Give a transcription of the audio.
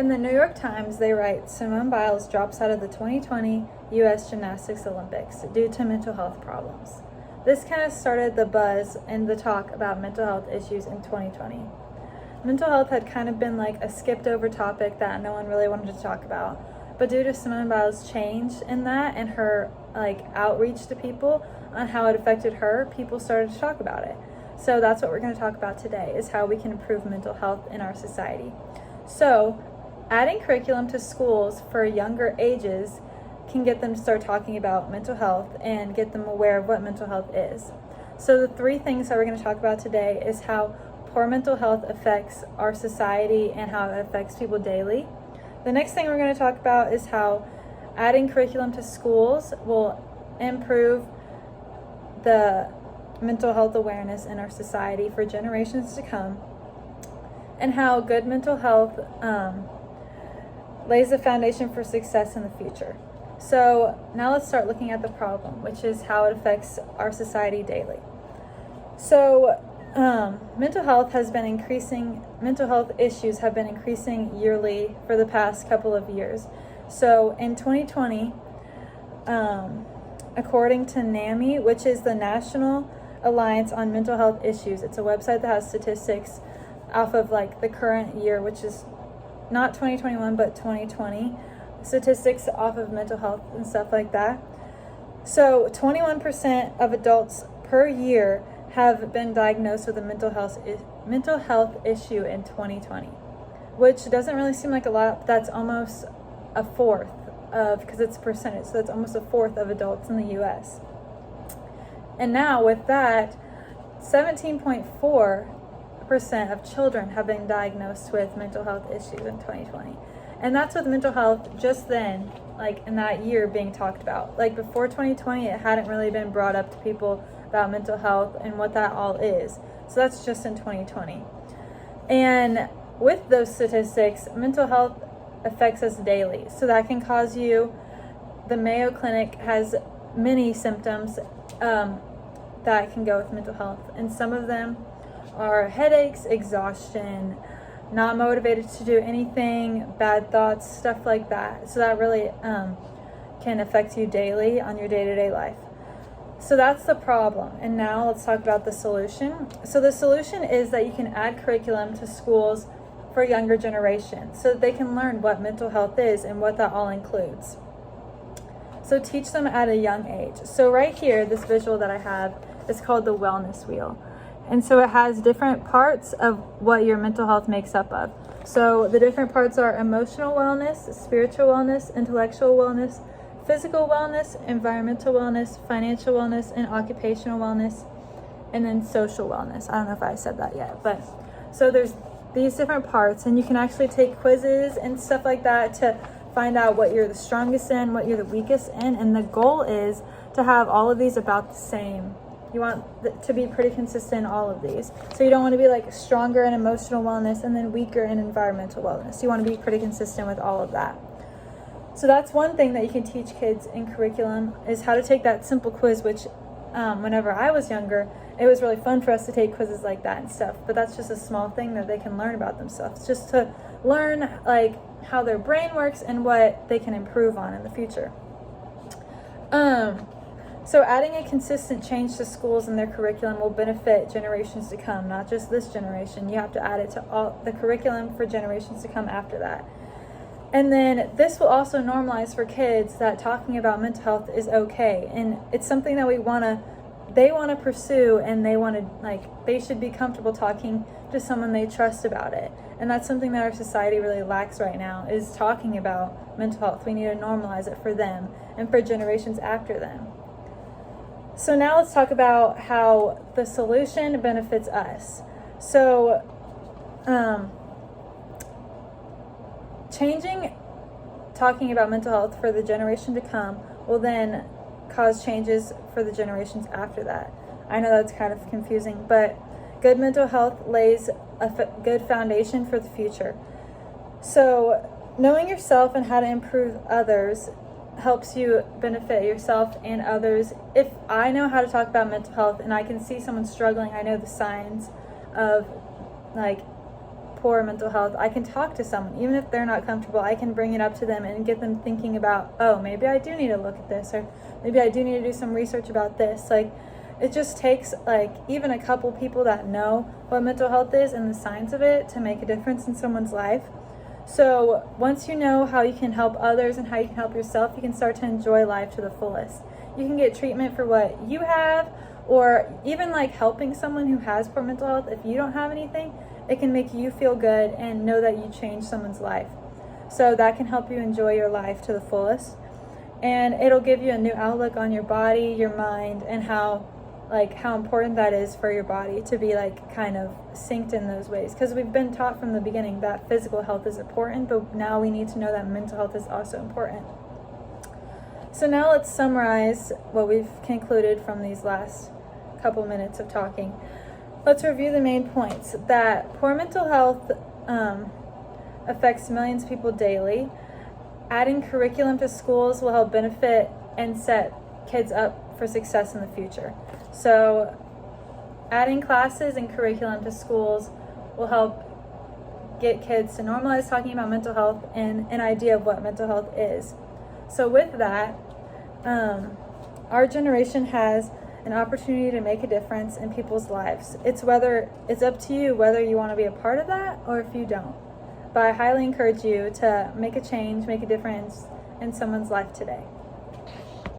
In the New York Times, they write, Simone Biles drops out of the 2020 U.S. Gymnastics Olympics due to mental health problems. This kind of started the buzz and the talk about mental health issues in 2020. Mental health had kind of been like a skipped over topic that no one really wanted to talk about. But due to Simone Biles' change in that and her outreach to people on how it affected her, people started to talk about it. So that's what we're going to talk about today, is how we can improve mental health in our society. So adding curriculum to schools for younger ages can get them to start talking about mental health and get them aware of what mental health is. So the three things that we're going to talk about today is how poor mental health affects our society and how it affects people daily. The next thing we're going to talk about is how adding curriculum to schools will improve the mental health awareness in our society for generations to come, and how good mental health lays the foundation for success in the future. So now let's start looking at the problem, which is how it affects our society daily. So mental health issues have been increasing yearly for the past couple of years. So in 2020, according to NAMI, which is the National Alliance on Mental Health Issues, it's a website that has statistics off of the current year, which is not 2021 but 2020, statistics off of mental health and stuff like that. So 21% of adults per year have been diagnosed with a mental health issue in 2020, which doesn't really seem like a lot, but that's almost a fourth of, because it's percentage, so that's almost a fourth of adults in the US. And now with that, 17.4% of children have been diagnosed with mental health issues in 2020. And that's with mental health just then, in that year being talked about. Before 2020, it hadn't really been brought up to people about mental health and what that all is. So that's just in 2020. And with those statistics, mental health affects us daily. So that can cause you, the Mayo Clinic has many symptoms that can go with mental health. And some of them are headaches, exhaustion, not motivated to do anything, bad thoughts, stuff like that. So that really can affect you daily on your day-to-day life. So that's the problem. And now let's talk about the solution. So the solution is that you can add curriculum to schools for younger generations so that they can learn what mental health is and what that all includes. So teach them at a young age. So right here, this visual that I have is called the wellness wheel. And so it has different parts of what your mental health makes up of. So the different parts are emotional wellness, spiritual wellness, intellectual wellness, physical wellness, environmental wellness, financial wellness, and occupational wellness, and then social wellness. I don't know if I said that yet, but so there's these different parts, and you can actually take quizzes and stuff like that to find out what you're the strongest in, what you're the weakest in, and the goal is to have all of these about the same. You want to be pretty consistent in all of these. So you don't want to be stronger in emotional wellness and then weaker in environmental wellness. You want to be pretty consistent with all of that. So that's one thing that you can teach kids in curriculum, is how to take that simple quiz, which whenever I was younger, it was really fun for us to take quizzes like that and stuff. But that's just a small thing that they can learn about themselves, just to learn how their brain works and what they can improve on in the future. So adding a consistent change to schools and their curriculum will benefit generations to come, not just this generation. You have to add it to all the curriculum for generations to come after that. And then this will also normalize for kids that talking about mental health is okay. And it's something that they want to pursue, and they should be comfortable talking to someone they trust about it. And that's something that our society really lacks right now, is talking about mental health. We need to normalize it for them and for generations after them. So now let's talk about how the solution benefits us. So talking about mental health for the generation to come will then cause changes for the generations after that. I know that's kind of confusing, but good mental health lays a good foundation for the future. So knowing yourself and how to improve others helps you benefit yourself and others. If I know how to talk about mental health and I can see someone struggling, I know the signs of poor mental health, I can talk to someone. Even if they're not comfortable, I can bring it up to them and get them thinking about, oh, maybe I do need to look at this, or maybe I do need to do some research about this. Like, it just takes like even a couple people that know what mental health is and the signs of it to make a difference in someone's life. So once you know how you can help others and how you can help yourself, you can start to enjoy life to the fullest. You can get treatment for what you have, or even like helping someone who has poor mental health. If you don't have anything, it can make you feel good and know that you changed someone's life. So that can help you enjoy your life to the fullest. And it'll give you a new outlook on your body, your mind, and how important that is for your body to be like kind of synced in those ways. Because we've been taught from the beginning that physical health is important, but now we need to know that mental health is also important. So now let's summarize what we've concluded from these last couple minutes of talking. Let's review the main points. That poor mental health affects millions of people daily. Adding curriculum to schools will help benefit and set kids up for success in the future. So adding classes and curriculum to schools will help get kids to normalize talking about mental health and an idea of what mental health is. So with that, our generation has an opportunity to make a difference in people's lives. It's up to you whether you want to be a part of that or if you don't. But I highly encourage you to make a change, make a difference in someone's life today.